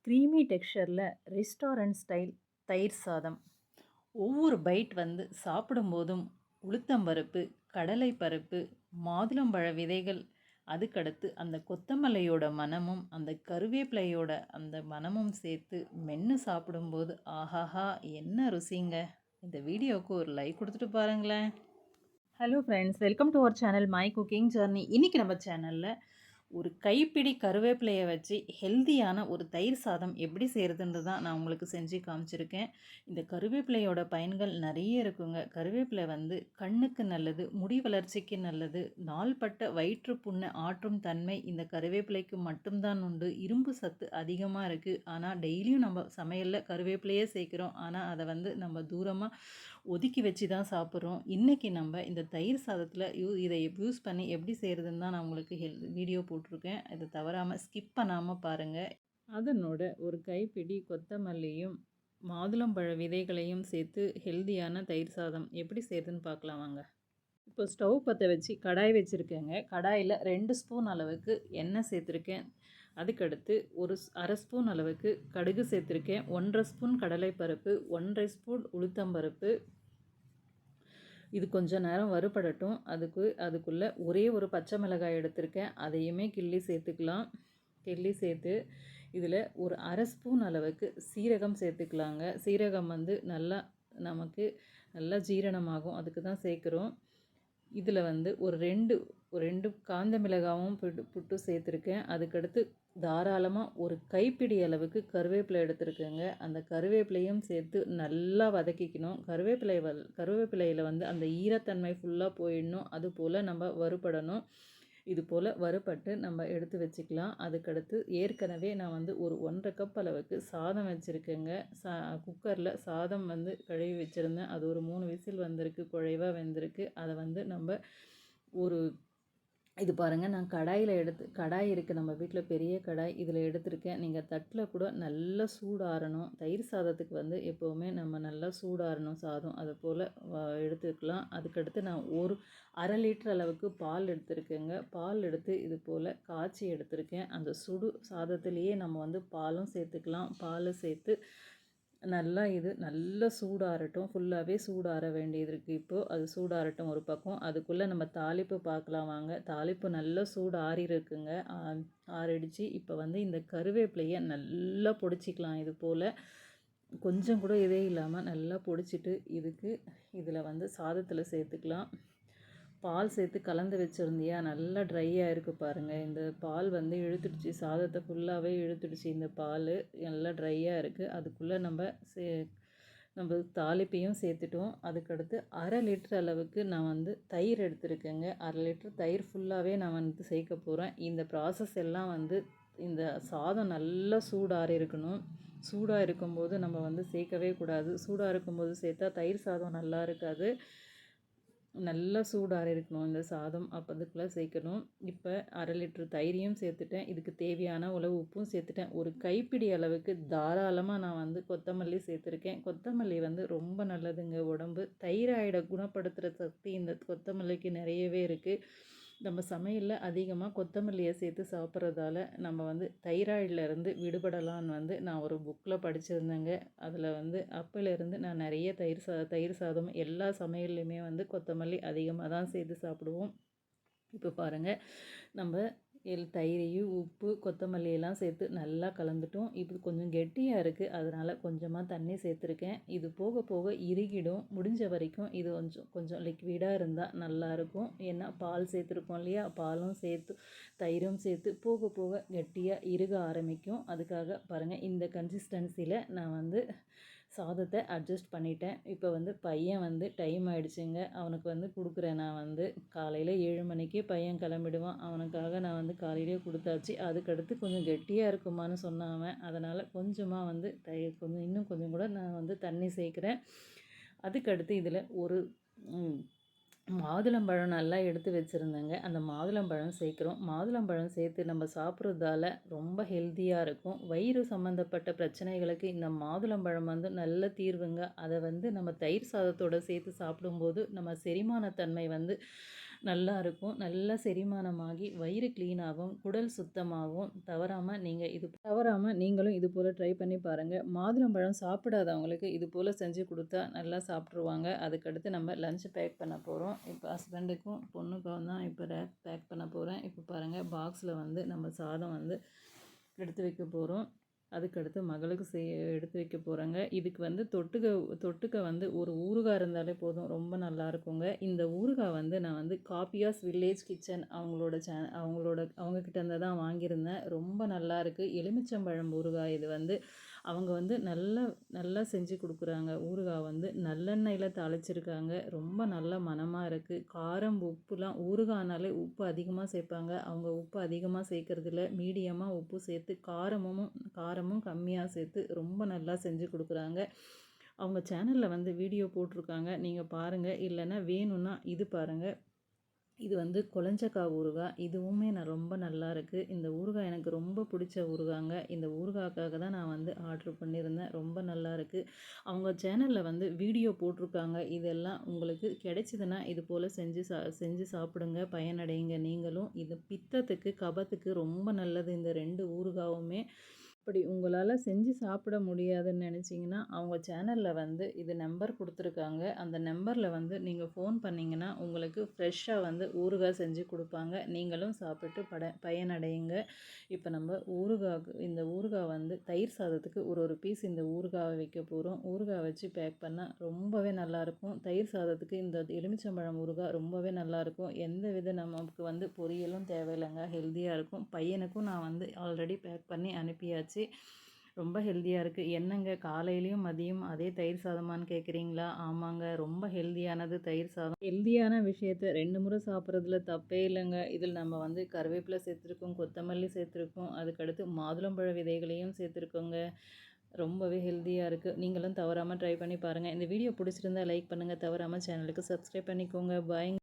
Creamy டெக்ஸ்சரில் restaurant style தயிர் சாதம். ஒவ்வொரு பைட் சாப்பிடும்போதும் உளுத்தம்பருப்பு, கடலை பருப்பு, மாதுளம்பழ விதைகள், அதுக்கடுத்து அந்த கொத்தமல்லியோட மணமும் அந்த கருவேப்பிலையோட அந்த மணமும் சேர்த்து மென்று சாப்பிடும்போது ஆஹாஹா என்ன ருசிங்க! இந்த வீடியோவுக்கு ஒரு லைக் கொடுத்துட்டு பாருங்களேன். Hello friends, welcome to our channel my cooking journey. இன்றைக்கி நம்ம சேனலில் ஒரு கைப்பிடி கருவேப்பிலையை வச்சு ஹெல்த்தியான ஒரு தயிர் சாதம் எப்படி செய்கிறதுன்றது தான் நான் உங்களுக்கு செஞ்சு காமிச்சிருக்கேன். இந்த கருவேப்பிலையோட பயன்கள் நிறைய இருக்குங்க. கருவேப்பிலை கண்ணுக்கு நல்லது, முடி வளர்ச்சிக்கு நல்லது, நாள்பட்ட வயிற்று புண்ணை ஆற்றும் தன்மை இந்த கருவேப்பிலைக்கு மட்டும்தான் உண்டு. இரும்பு சத்து அதிகமாக இருக்குது. ஆனால் டெய்லியும் நம்ம சமையலில் கருவேப்பிலையே சேர்க்குறோம். ஆனால் அதை நம்ம தூரமாக ஒதுக்கி வச்சு தான் சாப்பிட்றோம். இன்றைக்கி நம்ம இந்த தயிர் சாதத்தில் இதை யூஸ் பண்ணி எப்படி செய்கிறதுன்னு தான் நான் உங்களுக்கு வீடியோ போட்டிருக்கேன். இதை தவறாமல் ஸ்கிப் பண்ணாமல் பாருங்கள். அதனோட ஒரு கைப்பிடி கொத்தமல்லியும் மாதுளம்பழ விதைகளையும் சேர்த்து ஹெல்த்தியான தயிர் சாதம் எப்படி செய்கிறதுன்னு பார்க்கலாம் வாங்க. இப்போ ஸ்டவ் பற்ற வச்சு கடாய் வச்சுருக்கேங்க. கடாயில் 2 ஸ்பூன் அளவுக்கு எண்ணெய் சேர்த்துருக்கேன். அதுக்கடுத்து ஒரு அரை ஸ்பூன் அளவுக்கு கடுகு சேர்த்துருக்கேன். 1.5 ஸ்பூன் கடலைப்பருப்பு, 1.5 ஸ்பூன் உளுத்தம்பருப்பு. இது கொஞ்சம் நேரம் வறுபடட்டும். அதுக்குள்ளே ஒரே ஒரு பச்சை மிளகாய் எடுத்திருக்கேன். அதையுமே கிள்ளி சேர்த்துக்கலாம். கிள்ளி சேர்த்து இதில் ஒரு அரை ஸ்பூன் அளவுக்கு சீரகம் சேர்த்துக்கலாங்க. சீரகம் நமக்கு நல்லா ஜீரணமாகும், அதுக்கு தான் சேர்க்குறோம். இதில் ஒரு ரெண்டு காந்த மிளகாவும் புட்டு சேர்த்துருக்கேன். அதுக்கடுத்து தாராளமாக ஒரு கைப்பிடி அளவுக்கு கருவேப்பிலை எடுத்துருக்கேங்க. அந்த கருவேப்பிலையும் சேர்த்து நல்லா வதக்கிக்கணும். கருவேப்பிலையில் அந்த ஈரத்தன்மை ஃபுல்லாக போயிடணும். அதுபோல் நம்ம வறுபடணும். இது போல் வறுபட்டு நம்ம எடுத்து வச்சுக்கலாம். அதுக்கடுத்து ஏற்கனவே நான் ஒரு 1.5 கப் அளவுக்கு சாதம் வச்சுருக்கேங்க. குக்கரில் சாதம் கழுவி வச்சுருந்தேன். அது ஒரு 3 விசில் வந்திருக்கு, குழைவாக வெந்திருக்கு. அதை நம்ம ஒரு இது பாருங்கள், நான் கடாய் இருக்குது நம்ம வீட்டில், பெரிய கடாய் இதில் எடுத்திருக்கேன். நீங்கள் தட்டில் கூட நல்லா சூடாறணும். தயிர் சாதத்துக்கு எப்போவுமே நம்ம நல்லா சூடாறணும் சாதம். அது போல் எடுத்துக்கலாம். அதுக்கடுத்து நான் ஒரு அரை லிட்டர் அளவுக்கு பால் எடுத்திருக்கேங்க. பால் எடுத்து இது போல் காய்ச்சி எடுத்திருக்கேன். அந்த சுடு சாதத்துலேயே நம்ம பாலும் சேர்த்துக்கலாம். பால் சேர்த்து நல்லா சூடாறட்டும். ஃபுல்லாகவே சூடாற வேண்டியது இருக்குது. இப்போது அது சூடாறட்டும் ஒரு பக்கம். அதுக்குள்ளே நம்ம தாளிப்பு பார்க்கலாம் வாங்க. தாளிப்பு நல்லா சூடு ஆறிருக்குங்க. ஆறிடுச்சு. இப்போ இந்த கருவேப்பிலையை நல்லா பொடிச்சிக்கலாம். இது போல் கொஞ்சம் கூட இதே இல்லாமல் நல்லா பொடிச்சிட்டு இதில் சாதத்தில் சேர்த்துக்கலாம். பால் சேர்த்து கலந்து வச்சுருந்தியா, நல்லா ட்ரையாக இருக்குது பாருங்கள். இந்த பால் இழுத்துடுச்சு, சாதத்தை ஃபுல்லாகவே இழுத்துடுச்சு. இந்த பால் நல்லா ட்ரையாக இருக்குது. அதுக்குள்ளே நம்ம தாளிப்பையும் சேர்த்துட்டோம். அதுக்கடுத்து அரை லிட்டர் அளவுக்கு நான் தயிர் எடுத்துருக்கேங்க. அரை லிட்டர் தயிர் ஃபுல்லாகவே நான் சேர்க்க போகிறேன். இந்த ப்ராசஸ் எல்லாம் இந்த சாதம் நல்லா சூடாறி இருக்கணும். சூடாக இருக்கும்போது நம்ம சேர்க்கவே கூடாது. சூடாக இருக்கும்போது சேர்த்தா தயிர் சாதம் நல்லா இருக்காது. நல்லா சூடாக இருக்கணும் இந்த சாதம். அதுக்குள்ளே சேர்க்கணும். இப்போ அரை லிட்டர் தயிரையும் சேர்த்துட்டேன். இதுக்கு தேவையான அளவு உப்பும் சேர்த்துட்டேன். ஒரு கைப்பிடி அளவுக்கு தாராளமாக நான் கொத்தமல்லி சேர்த்துருக்கேன். கொத்தமல்லி ரொம்ப நல்லதுங்க உடம்பு. தைராய்டை குணப்படுத்துகிற சக்தி இந்த கொத்தமல்லிக்கு நிறையவே இருக்குது. நம்ம சமையலில் அதிகமாக கொத்தமல்லியை சேர்த்து சாப்பிட்றதால நம்ம தைராய்டிலேருந்து விடுபடலான்னு நான் ஒரு புக்கில் படிச்சிருந்தேங்க. அதில் அப்போலேருந்து நான் நிறைய தயிர் சாதம் எல்லா சமையல்லையுமே கொத்தமல்லி அதிகமாக தான் சேர்த்து சாப்பிடுவோம். இப்போ பாருங்கள், நம்ம தயிரையும் உப்பு கொத்தமல்லியெல்லாம் சேர்த்து நல்லா கலந்துட்டோம். இது கொஞ்சம் கெட்டியாக இருக்குது, அதனால் கொஞ்சமாக தண்ணி சேர்த்துருக்கேன். இது போக போக இறுகிடும். முடிஞ்ச வரைக்கும் இது கொஞ்சம் லிக்விடாக இருந்தால் நல்லாயிருக்கும். ஏன்னா பால் சேர்த்துருக்கோம் இல்லையா, பாலும் சேர்த்து தயிரும் சேர்த்து போக போக கெட்டியாக இறுக ஆரம்பிக்கும். அதுக்காக பாருங்கள், இந்த கன்சிஸ்டன்சியில் நான் சாதத்தை அட்ஜஸ்ட் பண்ணிட்டேன். இப்போ பையன் டைம் ஆகிடுச்சுங்க. அவனுக்கு கொடுக்குறேன். நான் காலையில் 7 மணிக்கு பையன் கிளம்பிடுவான். அவனுக்காக நான் காலையிலே கொடுத்தாச்சு. அதுக்கடுத்து கொஞ்சம் கெட்டியாக இருக்குமான்னு சொன்னான் அவன். அதனால் கொஞ்சமாக இன்னும் கொஞ்சம் கூட நான் தண்ணி சேர்க்குறேன். அதுக்கடுத்து இதில் ஒரு மாதுளம்பழம் நல்லா எடுத்து வச்சுருந்தேங்க. அந்த மாதுளம்பழம் சேர்க்குறோம். மாதுளம்பழம் சேர்த்து நம்ம சாப்பிட்றதால ரொம்ப ஹெல்த்தியாக இருக்கும். வயிறு சம்மந்தப்பட்ட பிரச்சனைகளுக்கு இந்த மாதுளம்பழம் நல்ல தீர்வுங்க. அதை நம்ம தயிர் சாதத்தோடு சேர்த்து சாப்பிடும்போது நம்ம செரிமானத்தன்மை நல்லா இருக்கும். நல்லா செரிமானமாகி வயிறு க்ளீன் ஆகும். குடல் சுத்தமாகும். தவறாம நீங்களும் இது போல ட்ரை பண்ணி பாருங்க. மாதுளம்பழம் சாப்பிடாதவங்களுக்கு இது போல செஞ்சு குடுத்தா நல்லா சாப்பிட்ருவாங்க. அதுக்கடுத்து நம்ம லஞ்ச் பேக் பண்ண போறோம். இப்போ ஹஸ்பண்டுக்கும், பொண்ணுக்கும் தான் இப்போ பேக் பண்ண போறேன். இப்போ பாருங்க பாக்ஸில வந்து நம்ம சாதம் வந்து எடுத்து வைக்க போறோம். அதுக்கடுத்து மகளுக்கு எடுத்து வைக்க போகிறேங்க. இதுக்கு வந்து தொட்டுக்க வந்து ஒரு ஊறுகாய் இருந்தாலே போதும். ரொம்ப நல்லா இருக்குங்க. இந்த ஊறுகாய் வந்து நான் வந்து காப்பியாஸ் வில்லேஜ் கிச்சன் அவங்கக்கிட்ட இருந்து தான் வாங்கியிருந்தேன். ரொம்ப நல்லாயிருக்கு. எலுமிச்சம்பழம் ஊறுகாய் இது வந்து அவங்க வந்து நல்லா நல்லா செஞ்சு கொடுக்குறாங்க. ஊறுகாய் வந்து நல்லெண்ணெயில் தாளிச்சிருக்காங்க. ரொம்ப நல்ல மணமாக இருக்குது. காரம் உப்புலாம் ஊறுகாய்னாலே உப்பு அதிகமாக சேர்ப்பாங்க. அவங்க உப்பு அதிகமாக சேர்க்கறதில்ல. மீடியமாக உப்பு சேர்த்து காரமும் கம்மியாக சேர்த்து ரொம்ப நல்லா செஞ்சு கொடுக்குறாங்க. அவங்க சேனலில் வந்து வீடியோ போட்டிருக்காங்க. நீங்கள் பாருங்கள். இல்லைன்னா வேணும்னா இது பாருங்கள். இது வந்து கொளஞ்சக்காய் ஊறுகாய். இதுவுமே ரொம்ப நல்லா இருக்குது. இந்த ஊறுகாய் எனக்கு ரொம்ப பிடிச்ச ஊறுகாங்க. இந்த ஊறுகாய்க்காக தான் நான் வந்து ஆர்டர் பண்ணியிருந்தேன். ரொம்ப நல்லா இருக்குது. அவங்க சேனலில் வந்து வீடியோ போட்டிருக்காங்க. இதெல்லாம் உங்களுக்கு கிடைச்சிதுன்னா இது போல் செஞ்சு சாப்பிடுங்க. பயனடைங்க நீங்களும். இது பித்தத்துக்கு, கபத்துக்கு ரொம்ப நல்லது இந்த 2 ஊறுகாவுமே. அப்படி உங்களால் செஞ்சு சாப்பிட முடியாதுன்னு நினச்சிங்கன்னா அவங்க சேனலில் வந்து இது நம்பர் கொடுத்துருக்காங்க. அந்த நம்பரில் வந்து நீங்கள் ஃபோன் பண்ணிங்கன்னா உங்களுக்கு ஃப்ரெஷ்ஷாக வந்து ஊறுகாய் செஞ்சு கொடுப்பாங்க. நீங்களும் சாப்பிட்டு பயனடையுங்க. இப்போ நம்ம இந்த ஊறுகாய் வந்து தயிர் சாதத்துக்கு ஒரு பீஸ் இந்த ஊறுகாவை வைக்க போகிறோம். ஊறுகாய் வச்சு பேக் பண்ணால் ரொம்பவே நல்லாயிருக்கும். தயிர் சாதத்துக்கு இந்த எலுமிச்சம்பழம் ஊறுகாய் ரொம்பவே நல்லாயிருக்கும். எந்த வித நமக்கு வந்து பொரியலும் தேவையில்லைங்க. ஹெல்த்தியாக இருக்கும். பையனுக்கும் நான் வந்து ஆல்ரெடி பேக் பண்ணி அனுப்பியாச்சு. ரொம்ப ஹெல்த்தியாக இருக்குது. என்னங்க காலையிலையும் மதியம் அதே தயிர் சாதமானு கேட்குறீங்களா? ஆமாங்க. ரொம்ப ஹெல்த்தியானது தயிர் சாதம். ஹெல்த்தியான விஷயத்த 2 முறை சாப்பிட்றதுல தப்பே இல்லைங்க. இதில் நம்ம வந்து கருவேப்பிலை சேர்த்துருக்கோம், கொத்தமல்லி சேர்த்துருக்கோம், அதுக்கடுத்து மாதுளம்பழ விதைகளையும் சேர்த்துருக்கோங்க. ரொம்பவே ஹெல்த்தியாக இருக்குது. நீங்களும் தவறாமல் ட்ரை பண்ணி பாருங்கள். இந்த வீடியோ பிடிச்சிருந்தா லைக் பண்ணுங்கள். தவறாமல் சேனலுக்கு சப்ஸ்கிரைப் பண்ணிக்கோங்க. பாய்.